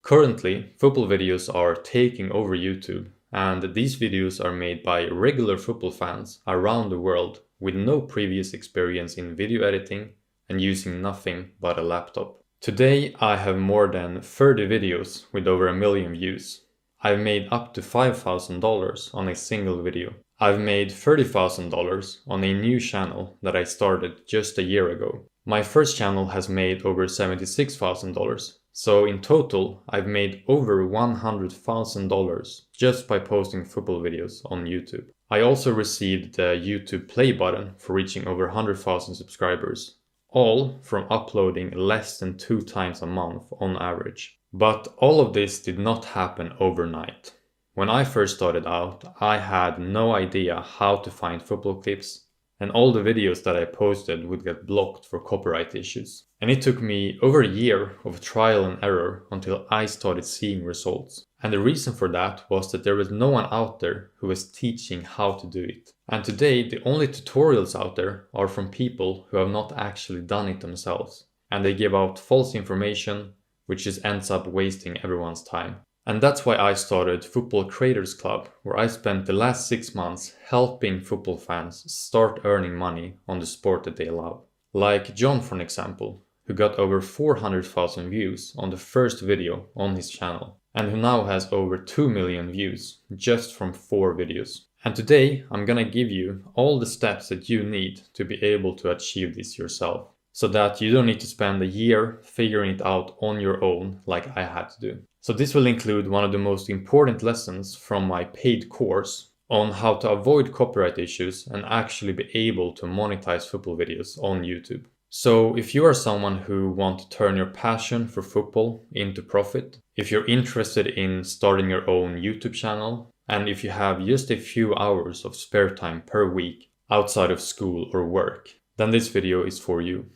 Currently, football videos are taking over YouTube, and these videos are made by regular football fans around the world with no previous experience in video editing and using nothing but a laptop. Today, I have more than 30 videos with over 1 million views. I've made up to $5,000 on a single video. I've made $30,000 on a new channel that I started just a year ago. My first channel has made over $76,000. So in total, I've made over $100,000 just by posting football videos on YouTube. I also received the YouTube play button for reaching over 100,000 subscribers, all from uploading less than 2 times a month on average. But all of this did not happen overnight. When I first started out, I had no idea how to find football clips, and all the videos that I posted would get blocked for copyright issues. And it took me over a year of trial and error until I started seeing results. And the reason for that was that there was no one out there who was teaching how to do it. And today, the only tutorials out there are from people who have not actually done it themselves. And they give out false information, which just ends up wasting everyone's time. And that's why I started Football Creators Club, where I spent the last 6 months helping football fans start earning money on the sport that they love. Like John, for example, who got over 400,000 views on the first video on his channel, and who now has over 2 million views just from 4 videos. And today I'm gonna give you all the steps that you need to be able to achieve this yourself, so that you don't need to spend a year figuring it out on your own like I had to do. So this will include one of the most important lessons from my paid course on how to avoid copyright issues and actually be able to monetize football videos on YouTube. So if you are someone who wants to turn your passion for football into profit, if you're interested in starting your own YouTube channel, and if you have just a few hours of spare time per week outside of school or work, then this video is for you.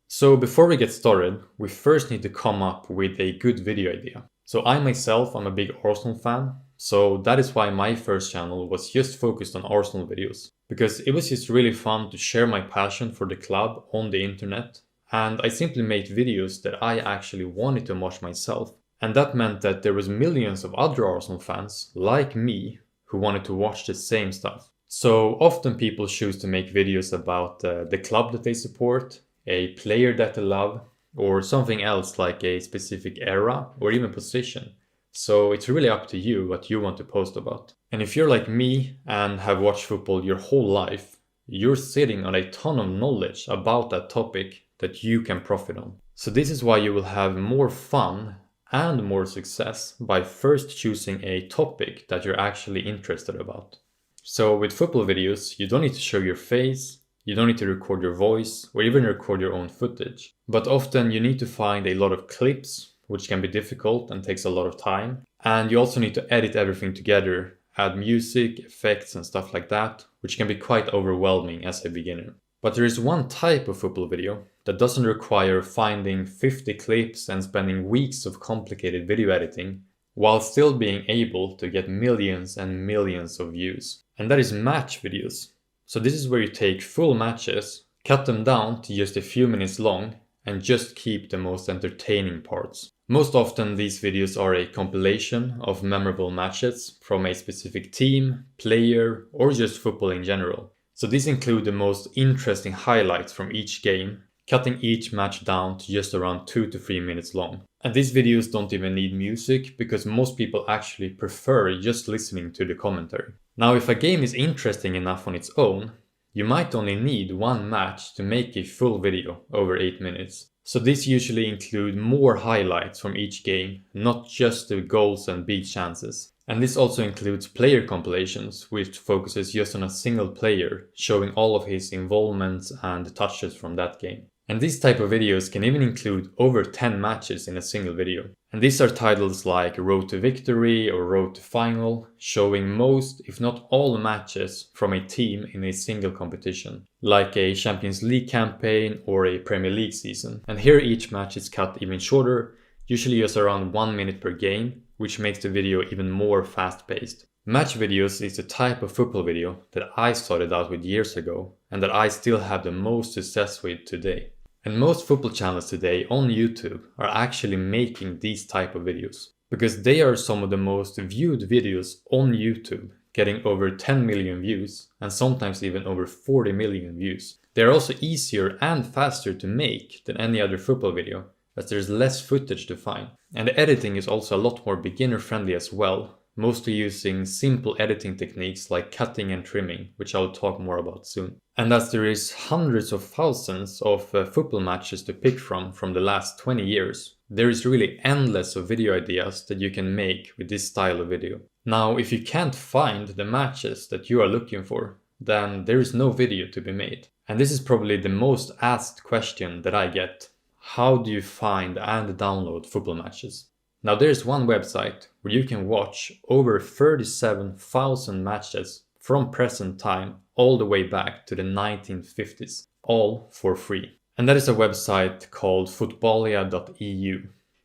So before we get started, we first need to come up with a good video idea. So I myself am a big Arsenal fan, so that is why my first channel was just focused on Arsenal videos, because it was just really fun to share my passion for the club on the internet, and I simply made videos that I actually wanted to watch myself, and that meant that there was millions of other Arsenal fans like me who wanted to watch the same stuff. So often people choose to make videos about the club that they support, a player that they love, or something else like a specific era or even position. So it's really up to you what you want to post about. And if you're like me and have watched football your whole life, you're sitting on a ton of knowledge about that topic that you can profit on. So this is why you will have more fun and more success by first choosing a topic that you're actually interested about. So with football videos, you don't need to show your face, you don't need to record your voice or even record your own footage. But often you need to find a lot of clips, which can be difficult and takes a lot of time. And you also need to edit everything together, add music, effects and stuff like that, which can be quite overwhelming as a beginner. But there is one type of football video that doesn't require finding 50 clips and spending weeks of complicated video editing, while still being able to get millions and millions of views. And that is match videos. So this is where you take full matches, cut them down to just a few minutes long, and just keep the most entertaining parts. Most often these videos are a compilation of memorable matches from a specific team, player, or just football in general. So these include the most interesting highlights from each game, cutting each match down to just around 2 to 3 minutes long. And these videos don't even need music because most people actually prefer just listening to the commentary. Now, if a game is interesting enough on its own, you might only need one match to make a full video over 8 minutes. So these usually include more highlights from each game, not just the goals and big chances. And this also includes player compilations, which focuses just on a single player, showing all of his involvements and touches from that game. And these type of videos can even include over 10 matches in a single video. And these are titles like Road to Victory or Road to Final, showing most, if not all matches from a team in a single competition, like a Champions League campaign or a Premier League season. And here each match is cut even shorter, usually just around 1 minute per game, which makes the video even more fast-paced. Match videos is the type of football video that I started out with years ago and that I still have the most success with today. And most football channels today on YouTube are actually making these type of videos. because they are some of the most viewed videos on YouTube, getting over 10 million views and sometimes even over 40 million views. They are also easier and faster to make than any other football video, as there's less footage to find. And the editing is also a lot more beginner friendly as well, mostly using simple editing techniques like cutting and trimming, which I'll talk more about soon. And as there is hundreds of thousands of football matches to pick from the last 20 years, there is really endless of video ideas that you can make with this style of video. Now, if you can't find the matches that you are looking for, then there is no video to be made. And this is probably the most asked question that I get. How do you find and download football matches? Now there's one website where you can watch over 37,000 matches from present time all the way back to the 1950s, all for free. And that is a website called footballia.eu.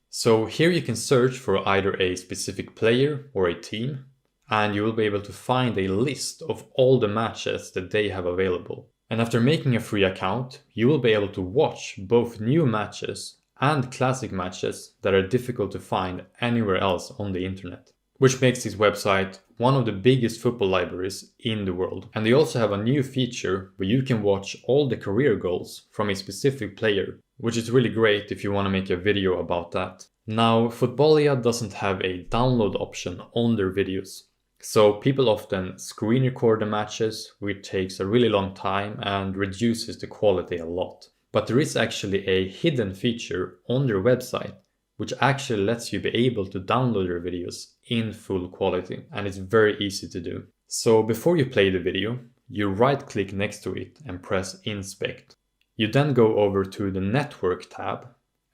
So here you can search for either a specific player or a team, and you will be able to find a list of all the matches that they have available. And after making a free account, you will be able to watch both new matches and classic matches that are difficult to find anywhere else on the internet, which makes this website one of the biggest football libraries in the world. And they also have a new feature where you can watch all the career goals from a specific player, which is really great if you want to make a video about that. Now, Footballia doesn't have a download option on their videos, so people often screen record the matches, which takes a really long time and reduces the quality a lot. But there is actually a hidden feature on their website which actually lets you be able to download your videos in full quality, and it's very easy to do. So before you play the video, you right click next to it and press inspect. You then go over to the network tab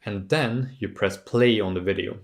and then you press play on the video.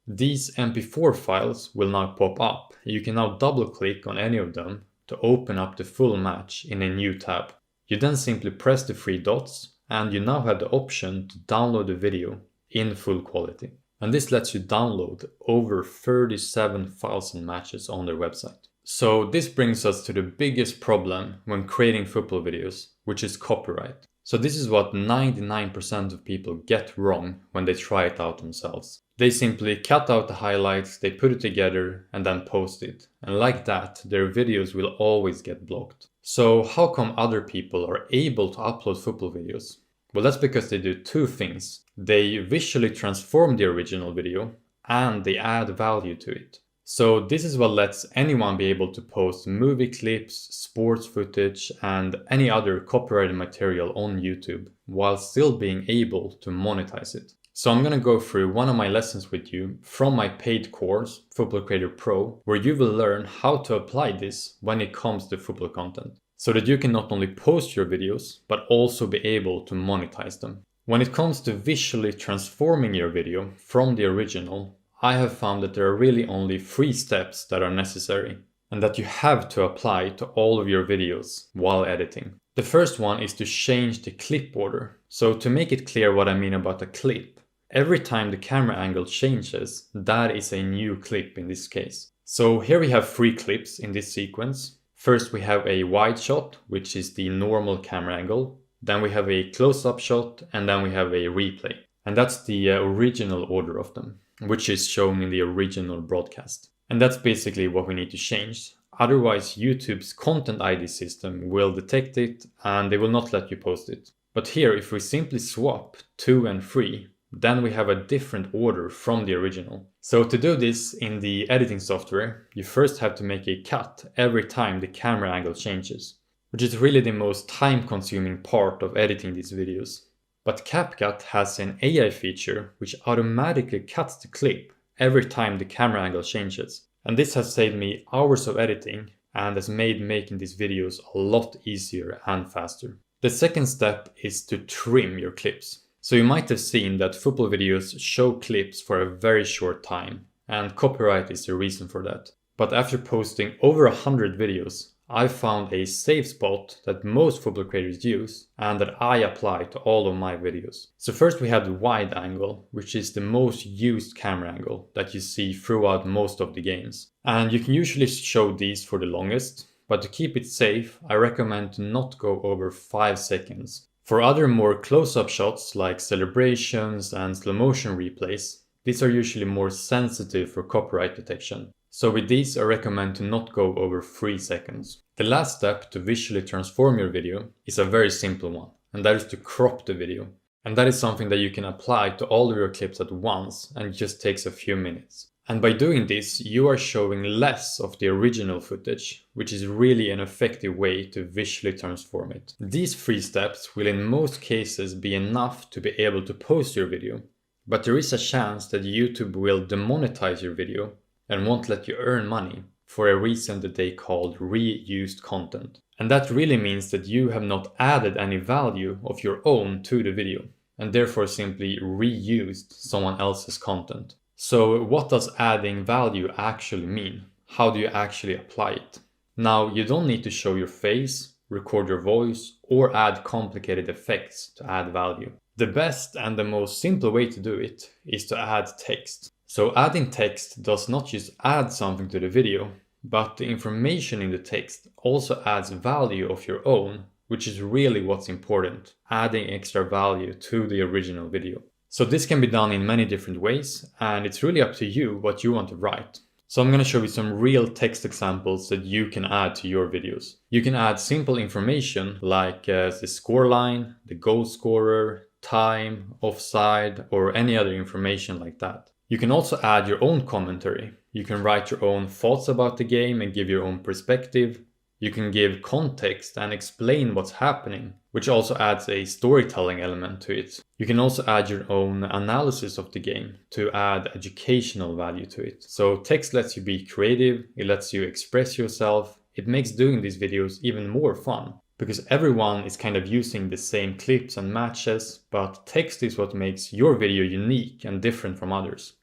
These MP4 files will now pop up. You can now double click on any of them to open up the full match in a new tab. You then simply press the three dots and you now have the option to download the video in full quality. And this lets you download over 37,000 matches on their website. So this brings us to the biggest problem when creating football videos, which is copyright. So this is what 99% of people get wrong when they try it out themselves. They simply cut out the highlights, they put it together and then post it. And like that, their videos will always get blocked. So how come other people are able to upload football videos? Well, that's because they do two things. They visually transform the original video and they add value to it. So this is what lets anyone be able to post movie clips, sports footage and any other copyrighted material on YouTube while still being able to monetize it. So I'm gonna go through one of my lessons with you from my paid course, Football Creator Pro, where you will learn how to apply this when it comes to football content, so that you can not only post your videos, but also be able to monetize them. When it comes to visually transforming your video from the original, I have found that there are really only 3 steps that are necessary and that you have to apply to all of your videos while editing. The first one is to change the clip order. So to make it clear what I mean about a clip, every time the camera angle changes, that is a new clip in this case. So here we have 3 clips in this sequence. First we have a wide shot, which is the normal camera angle. Then we have a close-up shot and then we have a replay. And that's the original order of them, which is shown in the original broadcast. And that's basically what we need to change. Otherwise, YouTube's content ID system will detect it and they will not let you post it. But here, if we simply swap 2 and 3, then we have a different order from the original. So to do this in the editing software, you first have to make a cut every time the camera angle changes, which is really the most time-consuming part of editing these videos. But CapCut has an AI feature which automatically cuts the clip every time the camera angle changes. And this has saved me hours of editing and has made making these videos a lot easier and faster. The second step is to trim your clips. So you might have seen that football videos show clips for a very short time, and copyright is the reason for that. But after posting over 100 videos, I found a safe spot that most football creators use and that I apply to all of my videos. So first we have the wide angle, which is the most used camera angle that you see throughout most of the games. And you can usually show these for the longest, but to keep it safe, I recommend to not go over 5 seconds. For other more close-up shots like celebrations and slow motion replays, These are usually more sensitive for copyright detection. So with these, I recommend to not go over 3 seconds. The last step to visually transform your video is a very simple one, and that is to crop the video. And that is something that you can apply to all of your clips at once, and it just takes a few minutes. And by doing this, you are showing less of the original footage, which is really an effective way to visually transform it. These 3 steps will in most cases be enough to be able to post your video, but there is a chance that YouTube will demonetize your video and won't let you earn money for a reason that they call reused content. And that really means that you have not added any value of your own to the video, and therefore simply reused someone else's content. So what does adding value actually mean? How do you actually apply it? Now, you don't need to show your face, record your voice, or add complicated effects to add value. The best and the most simple way to do it is to add text. So adding text does not just add something to the video, but the information in the text also adds value of your own, which is really what's important, adding extra value to the original video. So this can be done in many different ways, and it's really up to you what you want to write. So I'm going to show you some real text examples that you can add to your videos. You can add simple information like the scoreline, the goal scorer, time, offside, or any other information like that. You can also add your own commentary. You can write your own thoughts about the game and give your own perspective. You can give context and explain what's happening, which also adds a storytelling element to it. You can also add your own analysis of the game to add educational value to it. So text lets you be creative, it lets you express yourself. It makes doing these videos even more fun because everyone is kind of using the same clips and matches, but text is what makes your video unique and different from others.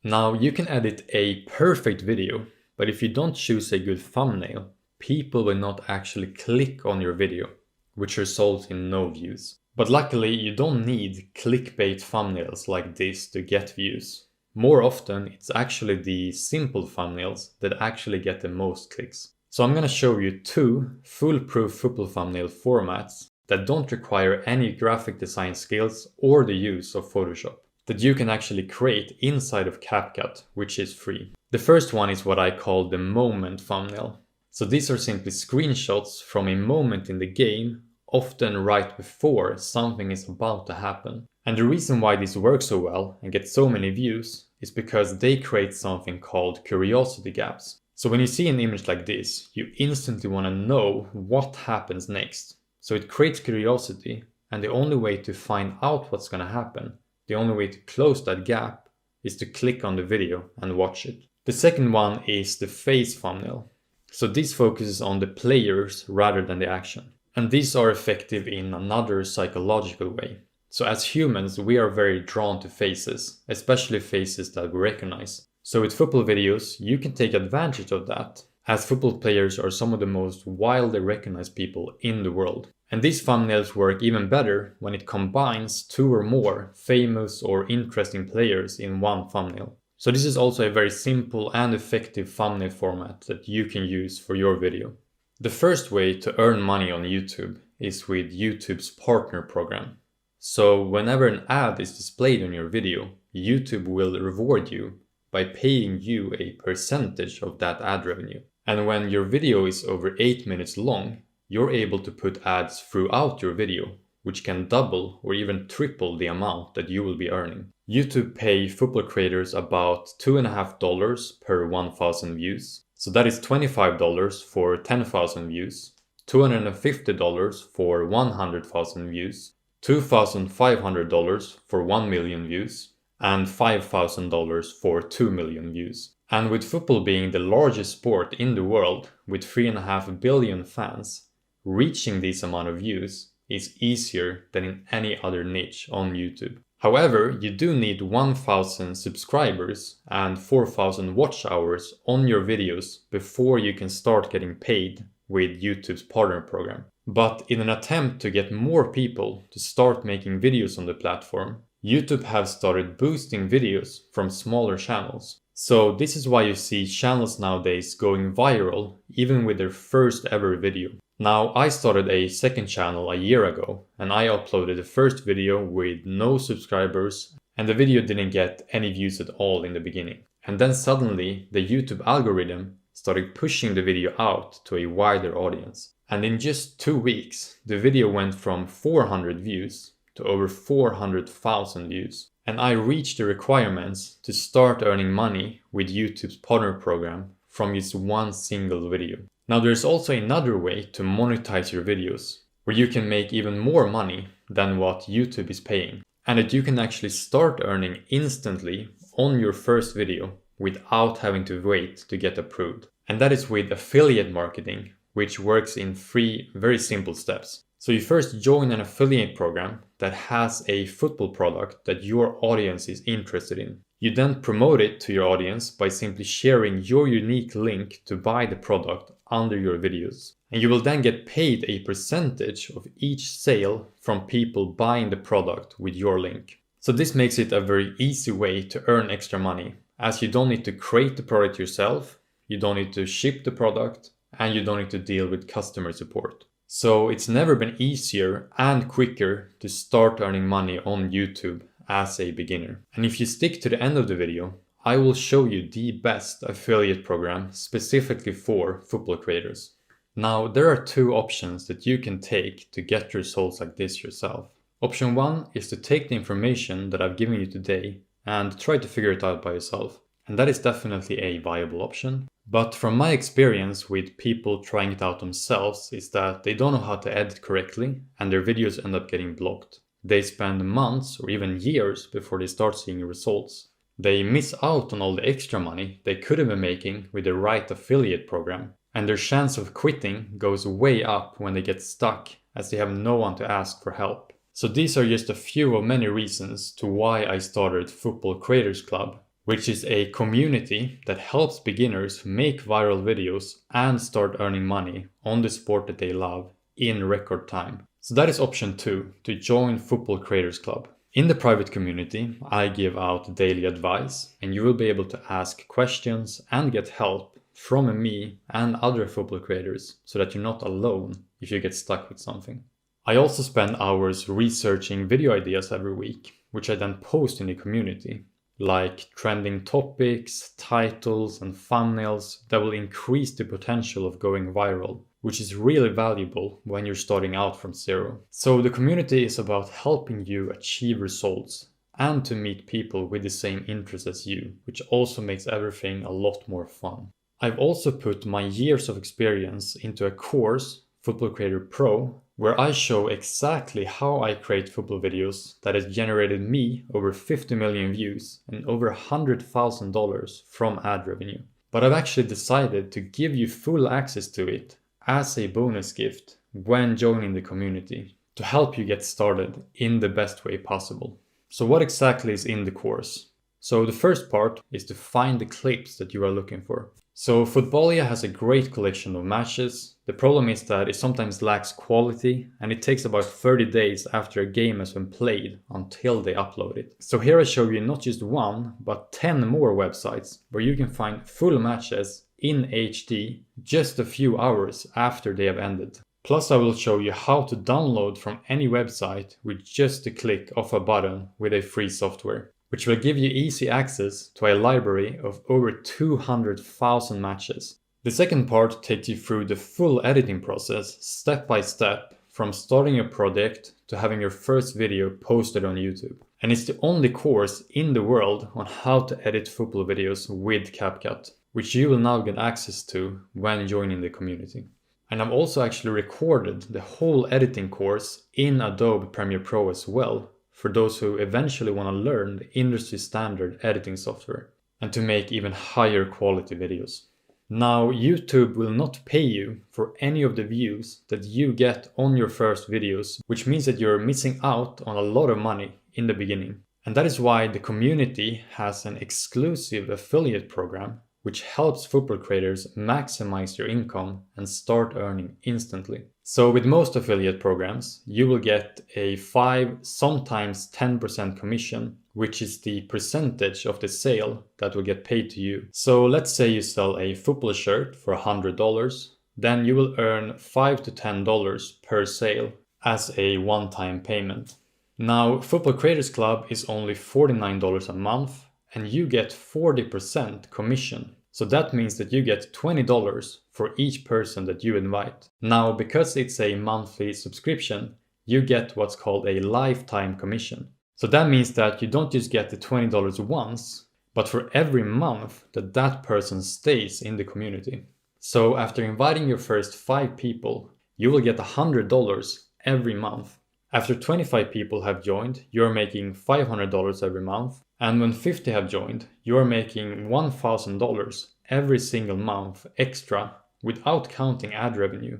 Now, you can edit a perfect video, but if you don't choose a good thumbnail, people will not actually click on your video, which results in no views. But luckily, you don't need clickbait thumbnails like this to get views. More often, it's actually the simple thumbnails that actually get the most clicks. So I'm gonna show you 2 foolproof football thumbnail formats that don't require any graphic design skills or the use of Photoshop, that you can actually create inside of CapCut, which is free. The first one is what I call the moment thumbnail. So these are simply screenshots from a moment in the game, often right before something is about to happen. And the reason why this works so well and gets so many views is because they create something called curiosity gaps. So when you see an image like this, you instantly want to know what happens next. So it creates curiosity, and the only way to find out what's going to happen, the only way to close that gap, is to click on the video and watch it. The second one is the face thumbnail. So this focuses on the players rather than the action. And these are effective in another psychological way. So as humans, we are very drawn to faces, especially faces that we recognize. So with football videos, you can take advantage of that, as football players are some of the most widely recognized people in the world. And these thumbnails work even better when it combines 2 or more famous or interesting players in one thumbnail. So this is also a very simple and effective thumbnail format that you can use for your video. The first way to earn money on YouTube is with YouTube's partner program. So whenever an ad is displayed on your video, YouTube will reward you by paying you a percentage of that ad revenue. And when your video is over 8 minutes long, you're able to put ads throughout your video, which can double or even triple the amount that you will be earning. YouTube pay football creators about $2.50 per 1,000 views. So that is $25 for 10,000 views, $250 for 100,000 views, $2,500 for 1 million views, and $5,000 for 2 million views. And with football being the largest sport in the world with 3.5 billion fans, reaching this amount of views is easier than in any other niche on YouTube. However, you do need 1,000 subscribers and 4,000 watch hours on your videos before you can start getting paid with YouTube's partner program. But in an attempt to get more people to start making videos on the platform, YouTube have started boosting videos from smaller channels. So this is why you see channels nowadays going viral even with their first ever video. Now, I started a second channel a year ago and I uploaded the first video with no subscribers and the video didn't get any views at all in the beginning. And then suddenly the YouTube algorithm started pushing the video out to a wider audience. And in just 2 weeks, the video went from 400 views to over 400,000 views. And I reached the requirements to start earning money with YouTube's partner program from just one single video. Now there's also another way to monetize your videos, where you can make even more money than what YouTube is paying, and that you can actually start earning instantly on your first video without having to wait to get approved. And that is with affiliate marketing, which works in 3 very simple steps. So you first join an affiliate program that has a football product that your audience is interested in. You then promote it to your audience by simply sharing your unique link to buy the product under your videos. And you will then get paid a percentage of each sale from people buying the product with your link. So this makes it a very easy way to earn extra money, as you don't need to create the product yourself, you don't need to ship the product, and you don't need to deal with customer support. So it's never been easier and quicker to start earning money on YouTube as a beginner. And if you stick to the end of the video, I will show you the best affiliate program specifically for football creators. Now, there are 2 options that you can take to get results like this yourself. Option 1 is to take the information that I've given you today and try to figure it out by yourself. And that is definitely a viable option. But from my experience with people trying it out themselves is that they don't know how to edit correctly and their videos end up getting blocked. They spend months or even years before they start seeing results. They miss out on all the extra money they could have been making with the right affiliate program, and their chance of quitting goes way up when they get stuck as they have no one to ask for help. So these are just a few of many reasons to why I started Football Creators Club, which is a community that helps beginners make viral videos and start earning money on the sport that they love in record time. So that is option 2, to join Football Creators Club. In the private community, I give out daily advice, and you will be able to ask questions and get help from me and other football creators so that you're not alone if you get stuck with something. I also spend hours researching video ideas every week, which I then post in the community, like trending topics, titles, and thumbnails that will increase the potential of going viral, which is really valuable when you're starting out from zero. So the community is about helping you achieve results and to meet people with the same interests as you, which also makes everything a lot more fun. I've also put my years of experience into a course, Football Creator Pro, where I show exactly how I create football videos that has generated me over 50 million views and over $100,000 from ad revenue. But I've actually decided to give you full access to it as a bonus gift when joining the community to help you get started in the best way possible. So what exactly is in the course? So the first part is to find the clips that you are looking for. So Footballia has a great collection of matches. The problem is that it sometimes lacks quality and it takes about 30 days after a game has been played until they upload it. So here I show you not just 1, but 10 more websites where you can find full matches in HD just a few hours after they have ended. Plus I will show you how to download from any website with just a click of a button with a free software, which will give you easy access to a library of over 200,000 matches. The second part takes you through the full editing process step by step, from starting your project to having your first video posted on YouTube. And it's the only course in the world on how to edit football videos with CapCut, which you will now get access to when joining the community. And I've also actually recorded the whole editing course in Adobe Premiere Pro as well, for those who eventually want to learn the industry standard editing software and to make even higher quality videos. Now, YouTube will not pay you for any of the views that you get on your first videos, which means that you're missing out on a lot of money in the beginning. And that is why the community has an exclusive affiliate program which helps football creators maximize their income and start earning instantly. So with most affiliate programs, you will get a 5, sometimes 10% commission, which is the percentage of the sale that will get paid to you. So let's say you sell a football shirt for $100, then you will earn $5 to $10 per sale as a one-time payment. Now, Football Creators Club is only $49 a month and you get 40% commission. So that means that you get $20 for each person that you invite. Now, because it's a monthly subscription, you get what's called a lifetime commission. So that means that you don't just get the $20 once, but for every month that that person stays in the community. So after inviting your first 5 people, you will get $100 every month. After 25 people have joined, you're making $500 every month. And when 50 have joined, you're making $1,000 every single month extra without counting ad revenue,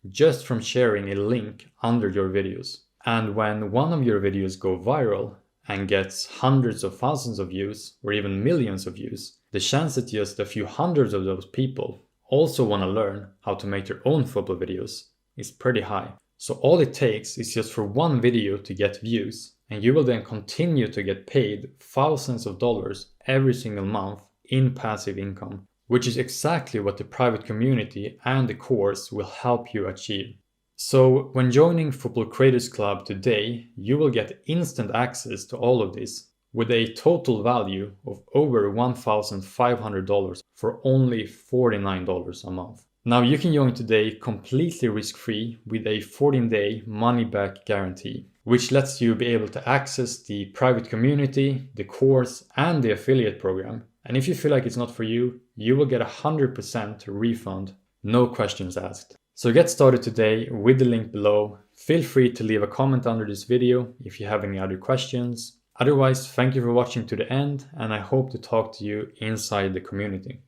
just from sharing a link under your videos. And when one of your videos go viral and gets hundreds of thousands of views or even millions of views, the chance that just a few hundreds of those people also want to learn how to make their own football videos is pretty high. So all it takes is just for one video to get views, and you will then continue to get paid thousands of dollars every single month in passive income, which is exactly what the private community and the course will help you achieve. So when joining Football Creators Club today, you will get instant access to all of this with a total value of over $1,500 for only $49 a month. Now you can join today completely risk-free with a 14-day money-back guarantee, which lets you be able to access the private community, the course, and the affiliate program. And if you feel like it's not for you, you will get 100% refund, no questions asked. So get started today with the link below. Feel free to leave a comment under this video if you have any other questions. Otherwise, thank you for watching to the end, and I hope to talk to you inside the community.